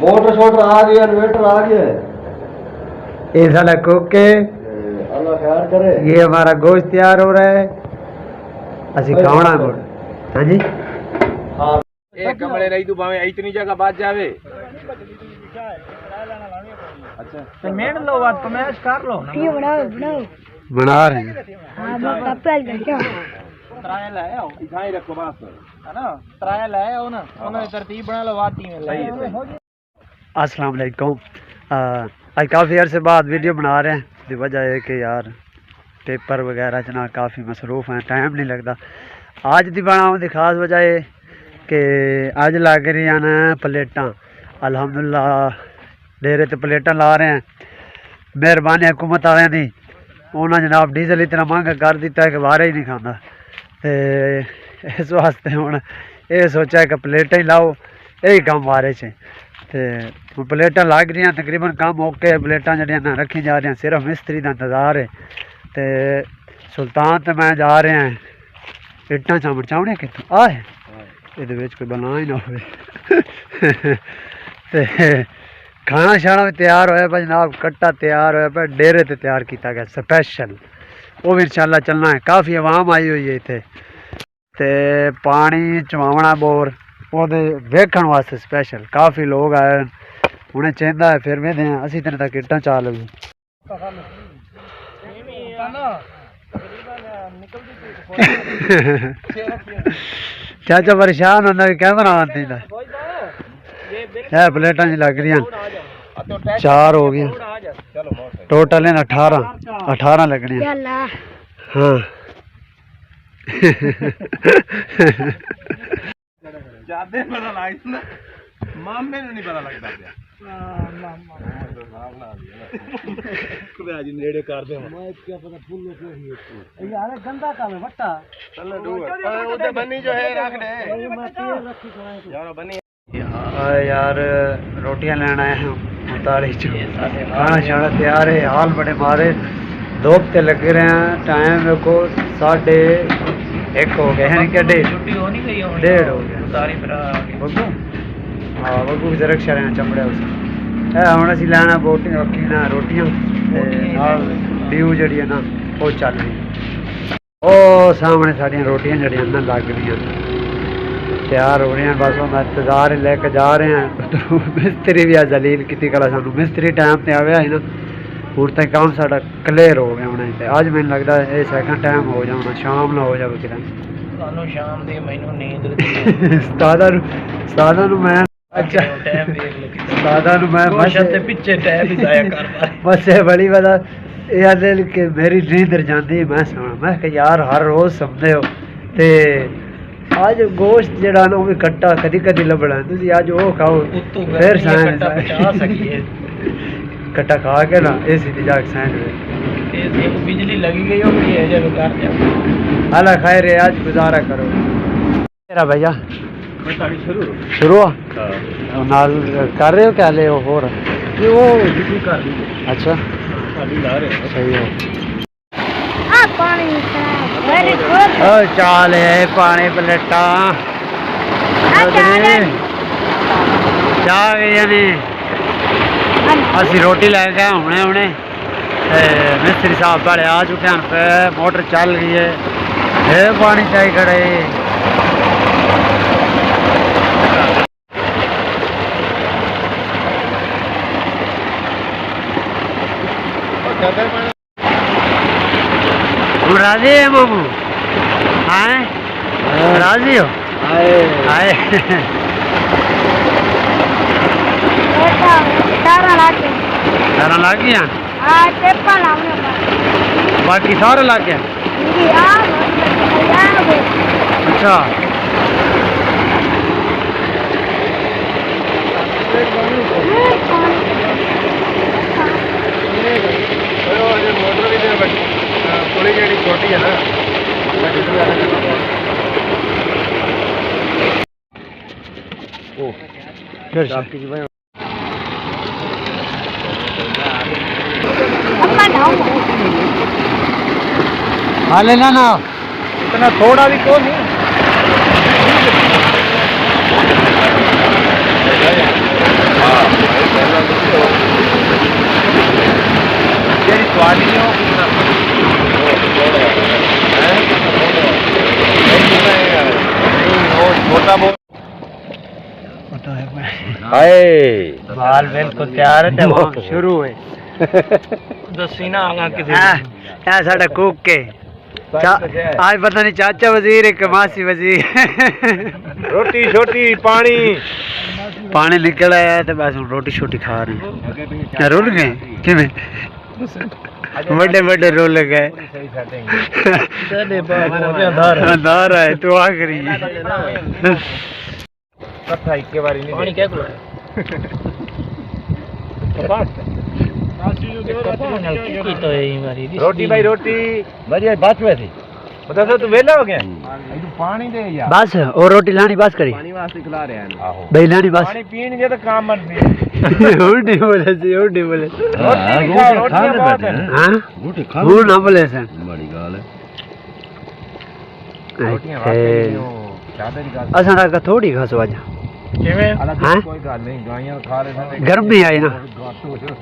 Motor sorter आ गया, inverter आ गया। ये साला कुक है, अल्लाह खैर करे। ये हमारा गोश्त तैयार हो रहा है, असि खाना है। हाँ जी, हाँ ए कमरे रही तू भावे इतनी जगह बात जावे। अच्छा तो मेन लो बात कमेश कर लो ना। ये बनाओ बना रहे हैं। हां मैं पहल कर क्या ट्रायल है आओ इधर ही रखो बस, है ना। ट्रायल है आओ ना, उन्होंने तरतीब बना लो बात में ले। अस्सलाम वालेकुम। आज काफ़ी अरसे बाद वीडियो बना रहे हैं। दी वजह है कि यार पेपर वगैरह च ना काफ़ी मसरूफ़ हैं, टाइम नहीं लगता। आज दी बनाने की खास वजह है कि अज लग रही हैं प्लेटां। अल्हम्दुलिल्लाह डेरे ते प्लेटां ला रहे हैं। मेहरबानी हुकूमत वाले दी, उन्होंने जनाब डीजल इतना महंगा कर दिता है कि वारे ही नहीं खाता। तो इस वास्ते हूँ ये सोचा कि प्लेटां ही लाओ, यही काम वारे से। तो प्लेटां लग रही तकरीबन काम ओके। प्लेटां जड़ियां ना रखी जा रही, सिर्फ मिस्त्री का इंतजार है। तो सुल्तान तो मैं जा रहे हैं इट्टां चावड़ चावने कितों आए ये कोई बना ही ना हो। खाना शाना भी तैयार होया पर जनाब, कट्टा तैयार होया पर डेरे ते तैयार किया गया स्पैशल। वो भी इंशाल्लाह चलना है। काफ़ी आवाम आई हुई है इतने। तो पानी चवावना बोर वो वेखण वास्ते स्पैशल काफ़ी लोग आए। उन्हें चाहिए है फिर वेदे हैं असी तेरे तक इट्टां चा लगी। चाचा परेशान होना कि कैमरा आती है। प्लेटां जी लग रही 4 हो गई टोटल है 18 लगनी। हाँ ज्यादा पता लग ना, मामे नहीं पता लगता पिया। आज नेड़े कर दे मैं क्या पता फुल लोग यार गंदा काम है बट्टा चल उधर बनी जो है रख दे यार बनी यार रोटियां लेना आए हैं 39 खाना शाना तैयार है। हाल बड़े मारे धूप ते लगे रहे हैं। टाइम देखो 1:30 हो गए हैं क्या 1:30 हो गया। बग्गू हाँ बग्गू की रक्षा रहना चमड़े उसे हम असी लैना बोटी रखी ना रोटियां ड्यू जी है ना वो चल रही। ओ सामने साड़ियाँ रोटियां जड़ियां ना लग रही तैयार हो रही हैं। बस हम इंतजार लेके जा रहे हैं। तो मिस्त्री भी आज जलील की कला सानू मिस्त्री टाइम पर आया है ना, हूँ तक काम साडा क्लियर हो गया होना। तो अज मैंने लगता है ये सैकंड टाइम हो जाना, शाम ना हो जाए कि शाम दी मैनू नींद सादा मैं अच्छा दादा मैं पिछे टाइम जाया कर बस ये बड़ी वाला ये कि मेरी नींद जाती मैं सुना मैं कि यार हर रोज़ समझे हो। तो अज गोश्त जड़ा ना वो भी कट्टा कदी कदी लभना तुम अज वो खाओ फिर कट्टा खा के ना ये सीधी जाके सैन बिजली लगी गई हो हाल खैर आज गुजारा करो तेरा भैया शुरू नाल कर रहे हो क्या ले हो वो कर दी। अच्छा सही हो। चाल है पानी प्लेटा चाह गई असी रोटी लैके हुने हुने मिस्त्री साहब वाले आ चुके हैं पे मोटर चल गई है पानी चाहिए खड़े। राजी है मामू? आए राजी हो? आए 18 लाख गया बाकी सारे लाग गया। अच्छा थोड़ी जी छोटी है ना हाँ लेना ना इतना थोड़ा भी क्यों नहीं। हाँ ਹਾਏ बाल बिल्कुल तैयार है तो हम शुरू है दसी ना आगा किसी यहाँ साडा कुक के आज पता नहीं चाचा वजीर है कि मासी वजीर ਰੋਟੀ ਛੋਟੀ ਪਾਣੀ पानी निकल आया है तो बस हम रोटी छोटी खा रहे हैं रोल गए किमें बड़े बड़े रोल गए अंधार है तो आ करी ਕੱਥਾ ਇੱਕੇ ਵਾਰੀ ਨਹੀਂ पानी क्या कुल ਰੋਟੀ ਭਾਈ ਰੋਟੀ ਵਧੀਆ ਬਚ ਵੇ ਸੀ ਬਤਾ ਤੂੰ ਵੇਲਾ ਹੋ ਗਿਆ ਤੂੰ ਪਾਣੀ ਦੇ ਯਾਰ बस और रोटी लानी बस करी ਪਾਣੀ ਵਾਸਤੇ ਖਿਲਾ ਰਿਹਾ ਨੇ ਆਹੋ भाई लानी बस ਪਾਣੀ ਪੀਣਗੇ ਤਾਂ ਕੰਮ ਬਣਦੀ उल्टी बोले सी उल्टी बोले ਰੋਟੀ ਖਾ ਰੋਟੀ ਬਹੁਤ ਹੈ हाँ रोटी खा वो ना बोले सन बड़ी गाल है ਰੋਟੀਆਂ ਵਾਕਈ ਉਹ ਜ਼ਿਆਦਾ ਦੀ ਗੱਲ असा रखा थोड़ी खासो आज किवें ਹਾਲਾਂਕਿ ਹੈਂ? ਕੋਈ ਗੱਲ ਨਹੀਂ ਗਾਈਆਂ ਖਾ ਰਹੇ ਨੇ गर्मी आई ना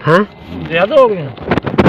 हाँ ज्यादा हो गया